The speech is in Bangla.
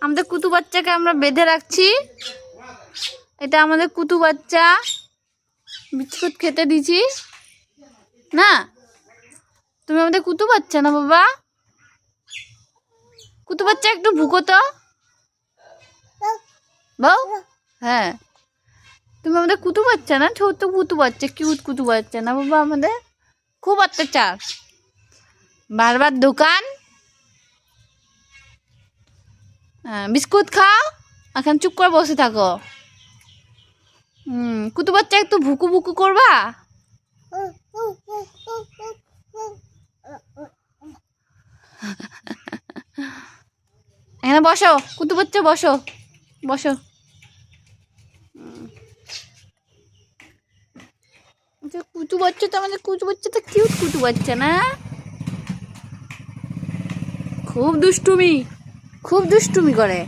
আমাদের কুতু বাচ্চাকে আমরা বেঁধে রাখছি। এটা আমাদের কুতু বাচ্চা, বিস্কুট খেতে দিছি না। তুমি আমাদের কুতু বাচ্চা না বাবা? কুতু বাচ্চা একটু ভুকো তো বউ। হ্যাঁ, তুমি আমাদের কুতু বাচ্চা না, ছোট্ট কুতু বাচ্চা, কিউট কুতু বাচ্চা না বাবা? আমাদের খুব অত্যাচার, বারবার দোকান। বিস্কুট খাও, এখন চুপ করে বসে থাকো। কুতু বাচ্চা একটু ভুকু ভুকু করবা। এখানে বসো কুতু বাচ্চা, বসো বসো। কুতু বাচ্চা তো আমাদের কুতু বাচ্চা তো কিউট কুতু বাচ্চা না? খুব দুষ্টুমি, খুব দুষ্টুমি করে।